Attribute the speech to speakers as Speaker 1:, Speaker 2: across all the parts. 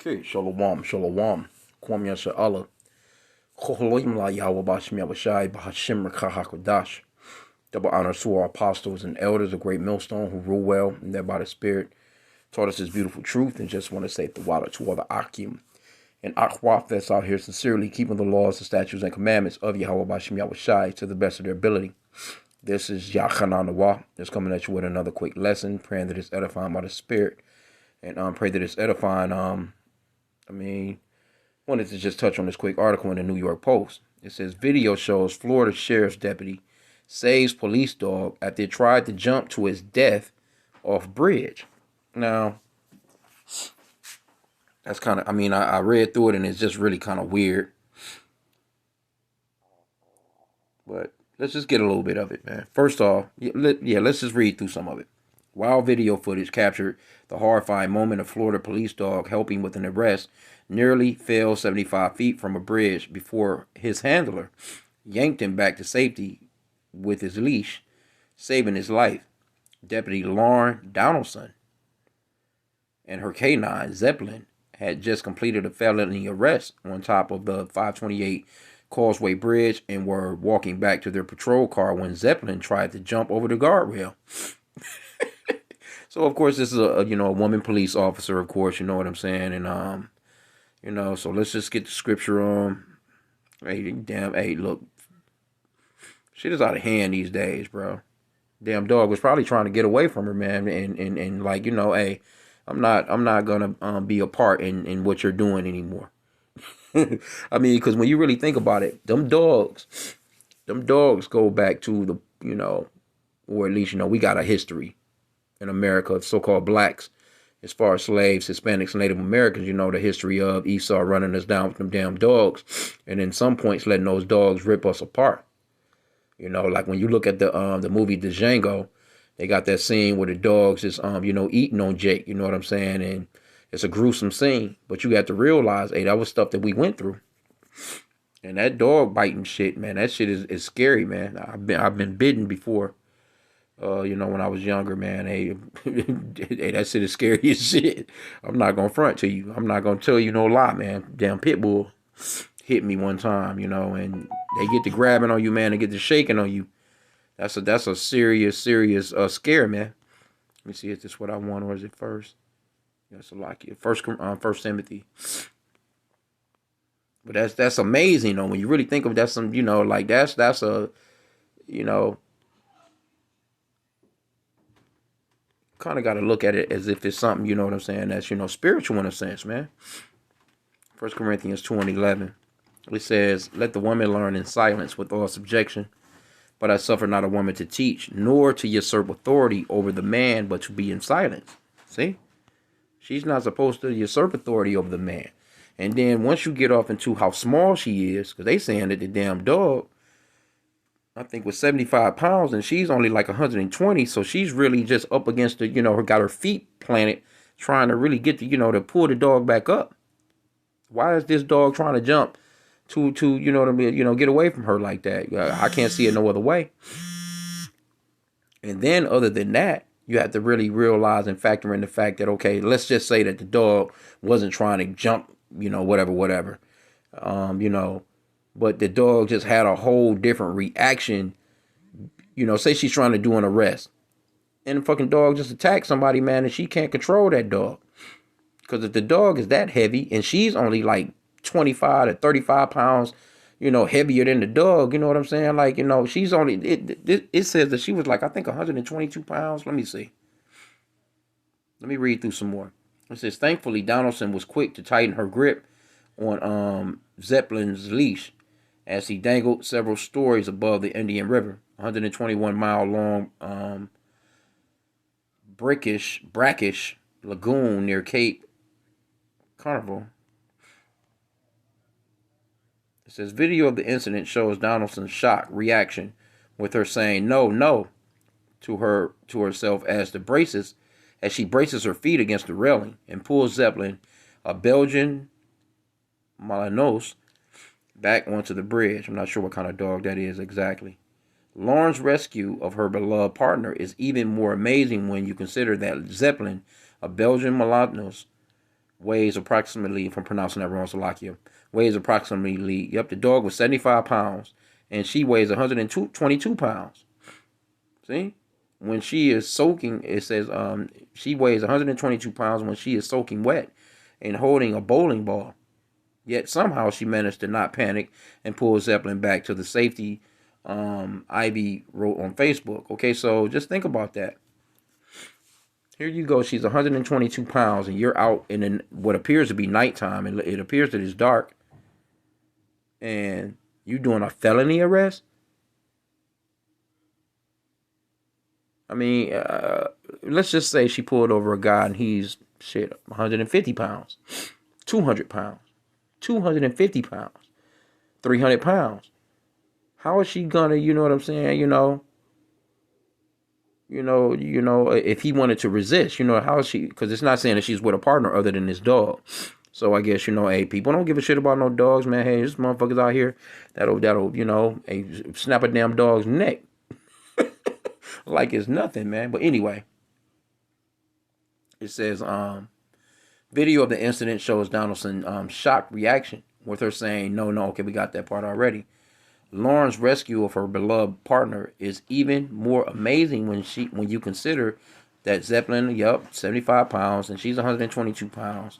Speaker 1: Okay, shalom, shalom. Kwam Yasha Allah. Chocholim la Yahweh Bashim Yahushai Bahashim Rakahakodash. Double honor to our apostles and elders of Great Millstone who rule well and thereby the Spirit taught us His beautiful truth. And just want to say the water to all the Akim and Akwaf that's out here sincerely keeping the laws, the statutes, and commandments of Yahweh Bashim Yahushai to the best of their ability. This is Yachanan Nawa. Just coming at you with another quick lesson, praying that it's edifying by the Spirit. And pray that it's edifying. Wanted to just touch on this quick article in the New York Post. It says, video shows Florida sheriff's deputy saves police dog after it tried to jump to his death off bridge. Now, that's kind of, I read through it and it's just really kind of weird. But let's just get a little bit of it, man. First off, let's just read through some of it. Wild video footage captured the horrifying moment of Florida police dog helping with an arrest nearly fell 75 feet from a bridge before his handler yanked him back to safety with his leash, saving his life. Deputy Lauren Donaldson and her canine, Zeppelin, had just completed a felony arrest on top of the 528 Causeway Bridge and were walking back to their patrol car when Zeppelin tried to jump over the guardrail. So, of course, this is a woman police officer, of course, you know what I'm saying? And, so let's just get the scripture on. Hey, look. Shit is out of hand these days, bro. Damn dog was probably trying to get away from her, man. And like, hey, I'm not going to be a part in what you're doing anymore. Because when you really think about it, them dogs go back to the, or at least, we got a history in America of so-called blacks, as far as slaves, Hispanics, Native Americans, the history of Esau running us down with them damn dogs, and in some points letting those dogs rip us apart. Like when you look at the movie Django, they got that scene where the dogs is eating on Jake, you know what I'm saying? And it's a gruesome scene, but you got to realize, hey, that was stuff that we went through. And that dog biting shit, man, that shit is scary, man. I've been bitten before. When I was younger, man, hey, that shit is scary as shit. I'm not going to front to you. I'm not going to tell you no lie, man. Damn pit bull hit me one time, and they get to grabbing on you, man, and get to shaking on you. That's a serious scare, man. Let me see if this is what I want, or is it first? That's a lock here. First Timothy. But that's amazing, when you really think of that, some, like that's a, kind of got to look at it as if it's something, you know what I'm saying, that's, spiritual in a sense, man. 1 Corinthians 2:11. It says, let the woman learn in silence with all subjection, but I suffer not a woman to teach, nor to usurp authority over the man, but to be in silence. See? She's not supposed to usurp authority over the man. And then once you get off into how small she is, because they saying that the damn dog, I think, was 75 pounds, and she's only like 120, so she's really just up against the, got her feet planted, trying to really get the, to pull the dog back up. Why is this dog trying to jump to get away from her like that? I can't see it no other way. And then other than that, you have to really realize and factor in the fact that, okay, let's just say that the dog wasn't trying to jump, whatever. But the dog just had a whole different reaction. Say she's trying to do an arrest, and the fucking dog just attacked somebody, man, and she can't control that dog. Because if the dog is that heavy, and she's only like 25 to 35 pounds, heavier than the dog, you know what I'm saying? Like, she's only, it says that she was like, I think 122 pounds. Let me see. Let me read through some more. It says, thankfully, Donaldson was quick to tighten her grip on Zeppelin's leash as he dangled several stories above the Indian River, 121-mile long brackish lagoon near Cape Carnival. It says, video of the incident shows Donaldson's shock reaction, with her saying no to herself as she braces her feet against the railing and pulls Zeppelin, a Belgian Malinois, back onto the bridge. I'm not sure what kind of dog that is exactly. Lauren's rescue of her beloved partner is even more amazing when you consider that Zeppelin, a Belgian Malinois, weighs approximately, if I'm pronouncing that wrong, Slovakia, weighs approximately, yep, the dog was 75 pounds, and she weighs 122 pounds. See? When she is soaking, it says she weighs 122 pounds when she is soaking wet and holding a bowling ball. Yet somehow she managed to not panic and pull Zeppelin back to the safety. Ivy wrote on Facebook. Okay, so just think about that. Here you go. She's 122 pounds, and you're out in what appears to be nighttime, and it appears that it's dark, and you doing a felony arrest. I mean, let's just say she pulled over a guy, and he's 150 pounds, 200 pounds, 250 pounds, 300 pounds. How is she gonna? You know what I'm saying? If he wanted to resist, how is she? Because it's not saying that she's with a partner other than this dog. So I guess, hey, people don't give a shit about no dogs, man. Hey, there's motherfuckers out here that'll, hey, snap a damn dog's neck like it's nothing, man. But anyway, it says, video of the incident shows Donaldson shocked reaction with her saying, no, okay, we got that part already. Lauren's rescue of her beloved partner is even more amazing when you consider that Zeppelin, 75 pounds, and she's 122 pounds.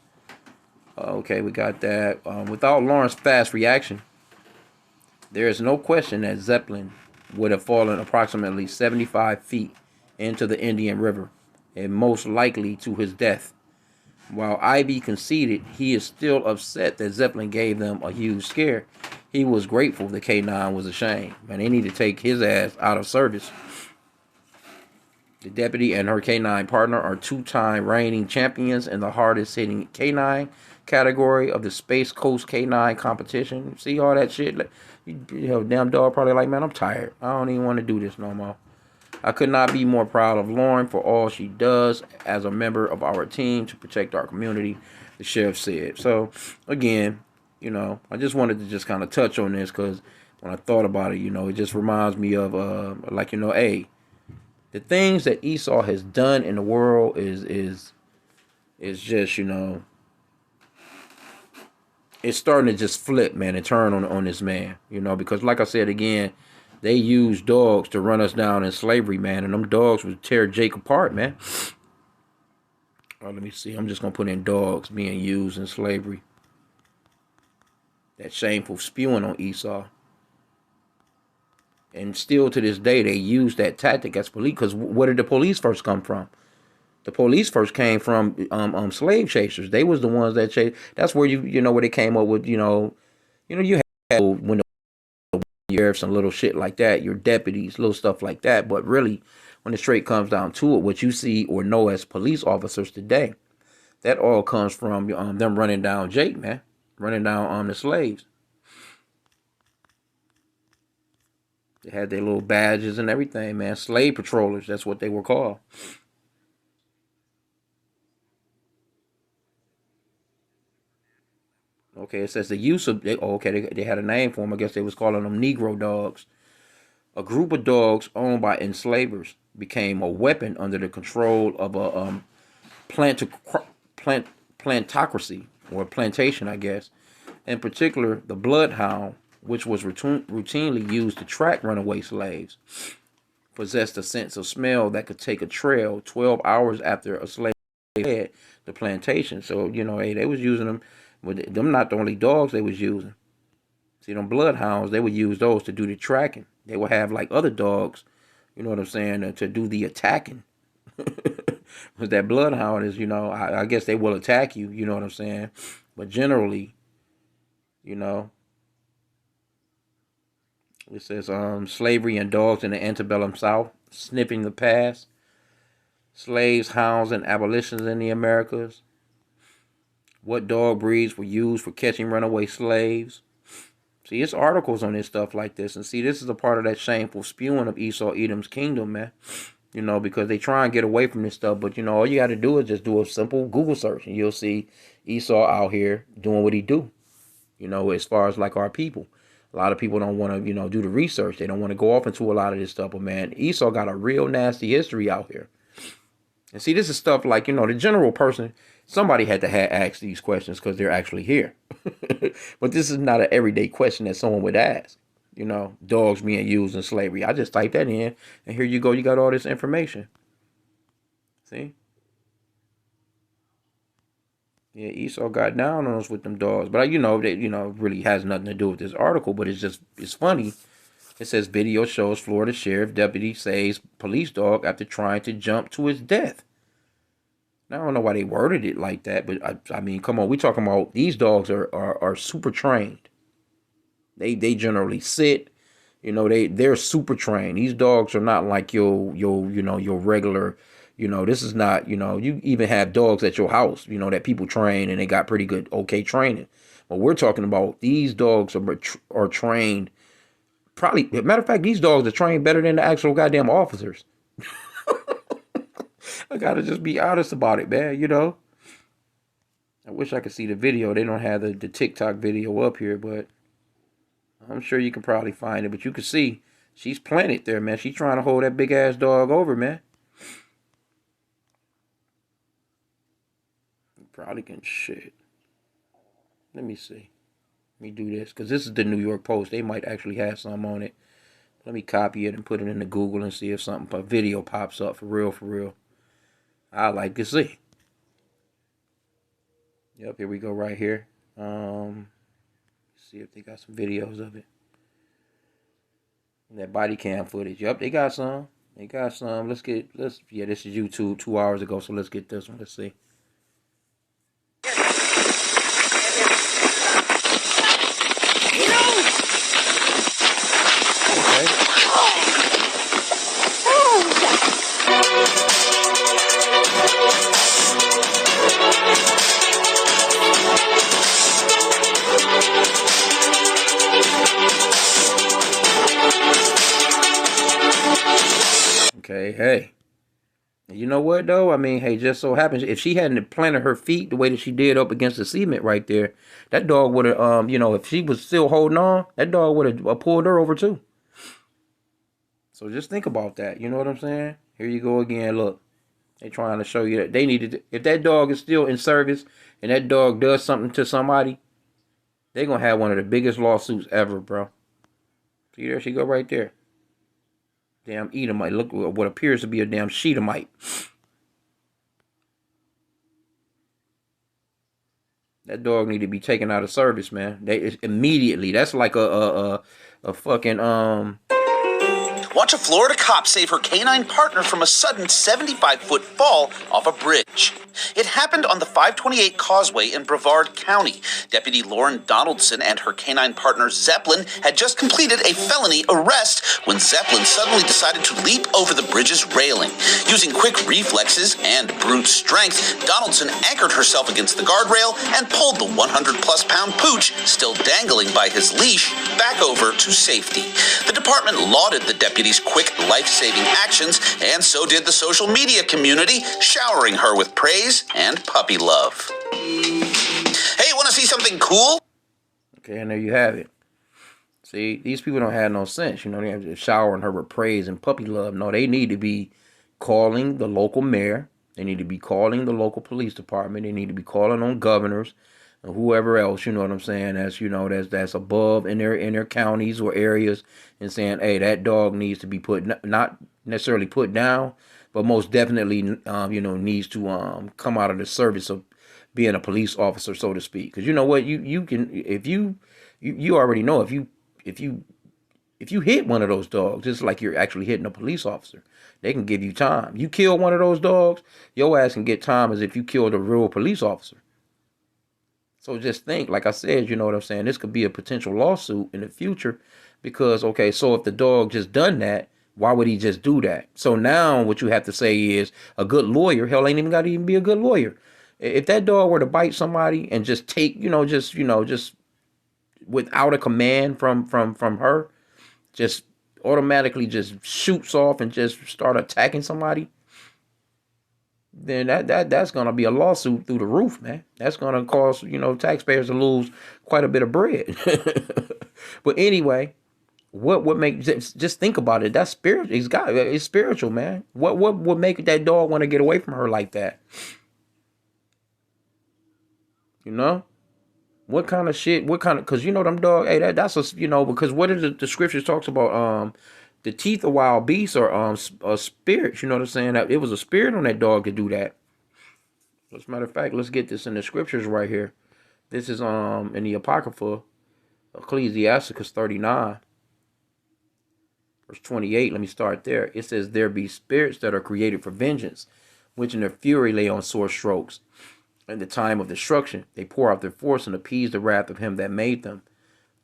Speaker 1: Okay, we got that. Without Lauren's fast reaction, there is no question that Zeppelin would have fallen approximately 75 feet into the Indian River, and most likely to his death. While Ivy conceded he is still upset that Zeppelin gave them a huge scare, he was grateful the K9 was ashamed. Man, they need to take his ass out of service. The deputy and her K9 partner are two-time reigning champions in the hardest-hitting K9 category of the Space Coast K9 competition. See all that shit? Damn dog probably like, man, I'm tired. I don't even want to do this no more. I could not be more proud of Lauren for all she does as a member of our team to protect our community, the sheriff said. So, again, I just wanted to just kind of touch on this because when I thought about it, it just reminds me of, hey, the things that Esau has done in the world is just, it's starting to just flip, man, and turn on this man, because like I said again, they use dogs to run us down in slavery, man, and them dogs would tear Jake apart, man. Let me see. I'm just gonna put in dogs being used in slavery. That shameful spewing on Esau. And still to this day, they use that tactic as police. Because where did the police first come from? The police first came from slave chasers. They was the ones that chased. That's where where they came up with you had when the sheriffs and little shit like that, your deputies, little stuff like that. But really, when it straight comes down to it, what you see or know as police officers today, that all comes from them running down Jake, man, running down the slaves. They had their little badges and everything, man. Slave patrollers, that's what they were called. Okay, it says the use of, they had a name for them. I guess they was calling them Negro dogs. A group of dogs owned by enslavers became a weapon under the control of a plantocracy, or plantation, I guess. In particular, the bloodhound, which was routinely used to track runaway slaves, possessed a sense of smell that could take a trail 12 hours after a slave had the plantation. So, hey, they was using them. But them not the only dogs they was using. See, them bloodhounds, they would use those to do the tracking. They would have like other dogs, you know what I'm saying, to do the attacking. Because that bloodhound is, I guess they will attack you, you know what I'm saying. But generally, it says slavery and dogs in the antebellum South, sniffing the past. Slaves, hounds, and abolitions in the Americas. What dog breeds were used for catching runaway slaves? See, it's articles on this stuff like this. And see, this is a part of that shameful spewing of Esau Edom's kingdom, man. Because they try and get away from this stuff. But, all you got to do is just do a simple Google search. And you'll see Esau out here doing what he do. As far as like our people. A lot of people don't want to, do the research. They don't want to go off into a lot of this stuff. But, man, Esau got a real nasty history out here. And see, this is stuff like, the general person, somebody had to ask these questions because they're actually here. But this is not an everyday question that someone would ask. Dogs being used in slavery. I just typed that in, and here you go. You got all this information. See? Yeah, Esau got down on us with them dogs. But, that, really has nothing to do with this article, but it's funny. It says video shows Florida sheriff deputy saves police dog after trying to jump to his death. Now, I don't know why they worded it like that, but I mean, come on, we talking about these dogs are super trained. They generally sit, they're super trained. These dogs are not like your regular, this is not, you even have dogs at your house, that people train and they got pretty good, okay training. But we're talking about these dogs are trained. Probably, matter of fact, these dogs are trained better than the actual goddamn officers. I gotta just be honest about it, man, I wish I could see the video. They don't have the TikTok video up here, but I'm sure you can probably find it. But you can see she's planted there, man. She's trying to hold that big ass dog over, man. You probably can shit. Let me see. Let me do this, because this is the New York Post. They might actually have some on it. Let me copy it and put it into Google and see if a video pops up for real, for real. I like to see. Yep, here we go right here. See if they got some videos of it. That body cam footage. Yep, they got some. They got some. This is YouTube 2 hours ago, so let's get this one. Let's see. Okay, hey. You know what, though? I mean, hey, just so happens, if she hadn't planted her feet the way that she did up against the cement right there, that dog would have, if she was still holding on, that dog would have pulled her over, too. So just think about that. You know what I'm saying? Here you go again. Look, they trying to show you that they needed to, if that dog is still in service and that dog does something to somebody, they're going to have one of the biggest lawsuits ever, bro. See, there she go right there. Damn Edomite. Look what appears to be a damn Sheetamite. That dog need to be taken out of service, man. They immediately. That's like a fucking
Speaker 2: Watch a Florida cop save her canine partner from a sudden 75-foot fall off a bridge. It happened on the 528 Causeway in Brevard County. Deputy Lauren Donaldson and her canine partner Zeppelin had just completed a felony arrest when Zeppelin suddenly decided to leap over the bridge's railing. Using quick reflexes and brute strength, Donaldson anchored herself against the guardrail and pulled the 100-plus-pound pooch, still dangling by his leash, back over to safety. The department lauded the deputy's quick life-saving actions, and so did the social media community, showering her with praise and puppy love. Hey, want to see something cool?
Speaker 1: Okay, and there you have it. See, these people don't have no sense. They have to showering her with praise and puppy love. No, they need to be calling the local mayor. They need to be calling the local police department. They need to be calling on governors and whoever else, you know what I'm saying, that's above in their counties or areas, and saying, hey, that dog needs to be not necessarily put down, but most definitely, needs to come out of the service of being a police officer, so to speak. Because you know what, you can, if you already know, if you hit one of those dogs, it's like you're actually hitting a police officer. They can give you time. You kill one of those dogs, your ass can get time as if you killed a real police officer. So just think, like I said, you know what I'm saying, this could be a potential lawsuit in the future because, okay, so if the dog just done that, why would he just do that? So now what you have to say is a good lawyer, hell, ain't even got to even be a good lawyer. If that dog were to bite somebody and just take, just without a command from her, just automatically just shoots off and just start attacking somebody, then that's gonna be a lawsuit through the roof, man. That's gonna cause taxpayers to lose quite a bit of bread. But anyway, What would make just think about it? That's spiritual. It's spiritual, man. What would make that dog want to get away from her like that? You know? What kind of shit? What kind of? Because you know them dog. Hey, that's a because what is the scriptures talks about? The teeth of wild beasts are spirits. You know what I'm saying? That it was a spirit on that dog to do that. As a matter of fact, let's get this in the scriptures right here. This is in the Apocrypha, Ecclesiasticus 39, verse 28. Let me start there. It says, "There be spirits that are created for vengeance, which in their fury lay on sore strokes. In the time of destruction, they pour out their force and appease the wrath of him that made them.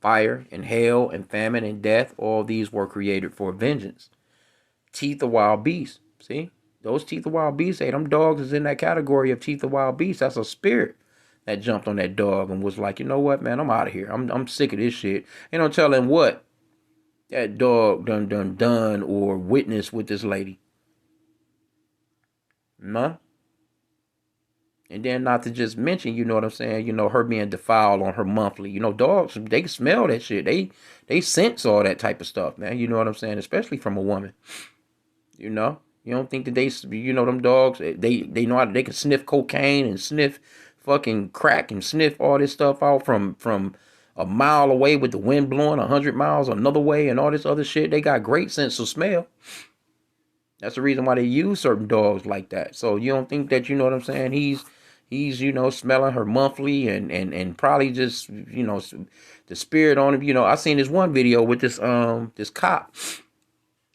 Speaker 1: Fire and hail and famine and death, all these were created for vengeance. Teeth of wild beasts." See? Those teeth of wild beasts, hey, them dogs is in that category of teeth of wild beasts. That's a spirit that jumped on that dog and was like, you know what, man, I'm out of here. I'm sick of this shit. Ain't no telling what that dog done or witnessed with this lady. No? And then not to just mention, you know what I'm saying, her being defiled on her monthly. Dogs, they can smell that shit. They sense all that type of stuff, man. You know what I'm saying? Especially from a woman. You know? You don't think that them dogs, they know how they can sniff cocaine and sniff fucking crack and sniff all this stuff out from a mile away with the wind blowing 100 miles another way and all this other shit. They got great sense of smell. That's the reason why they use certain dogs like that. So you don't think that, you know what I'm saying, he's smelling her monthly and probably just, the spirit on him. I seen this one video with this cop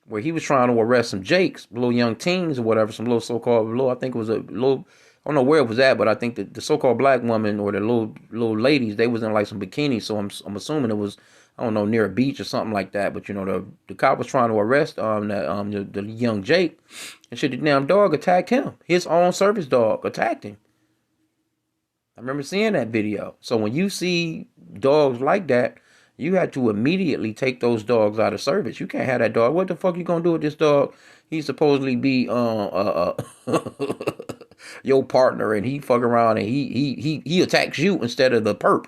Speaker 1: where he was trying to arrest some Jakes, little young teens or whatever, some little so-called little, I think it was a little, I don't know where it was at, but I think that the so-called black woman or the little ladies, they was in like some bikinis, so I'm assuming it was, I don't know, near a beach or something like that. But the cop was trying to arrest the young Jake, and shit, the damn dog attacked him. His own service dog attacked him. I remember seeing that video. So when you see dogs like that, you had to immediately take those dogs out of service. You can't have that dog. What the fuck you gonna do with this dog? He's supposedly be your partner, and he fuck around and he attacks you instead of the perp.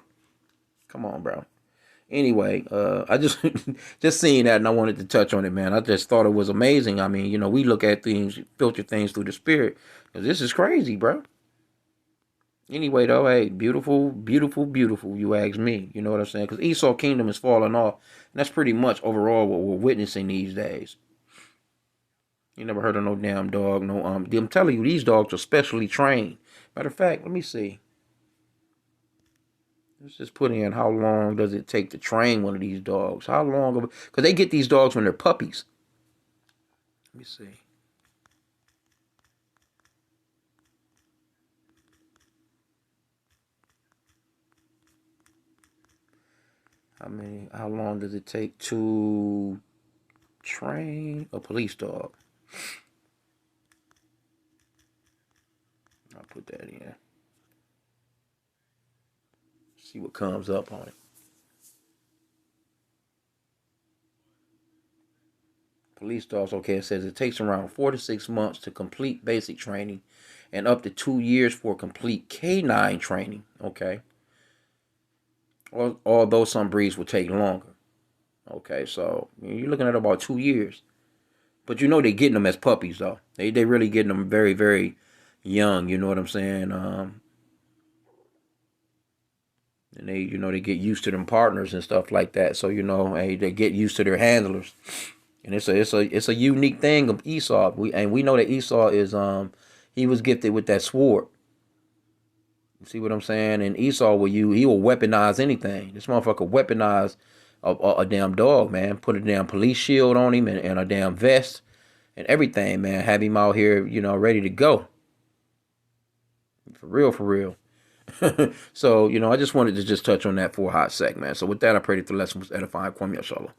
Speaker 1: Come on, bro. Anyway, I just just seeing that and I wanted to touch on it, man. I just thought it was amazing. I mean, we look at things, filter things through the spirit. 'Cause this is crazy, bro. Anyway, though, hey, beautiful, beautiful, beautiful, you ask me. You know what I'm saying? Because Esau kingdom is falling off. And that's pretty much overall what we're witnessing these days. You never heard of no damn dog. No, I'm telling you, these dogs are specially trained. Matter of fact, let me see. Let's just put in how long does it take to train one of these dogs. How long? Because they get these dogs when they're puppies. Let me see. How long does it take to train a police dog? I'll put that in. See what comes up on it. Police dogs, okay, it says it takes around 4 to 6 months to complete basic training and up to 2 years for complete canine training, okay? Although some breeds will take longer. Okay, so you're looking at about 2 years. But they're getting them as puppies, though. They really getting them very, very young, you know what I'm saying? And they get used to them partners and stuff like that. So, hey, they get used to their handlers. And it's a unique thing of Esau. We know that Esau is he was gifted with that sword. You see what I'm saying? And Esau he will weaponize anything. This motherfucker weaponize a damn dog, man. Put a damn police shield on him and a damn vest and everything, man. Have him out here, ready to go. For real, for real. So, I just wanted to just touch on that for a hot sec, man. So with that, I pray that the lesson was edifying. Kwame Yashala.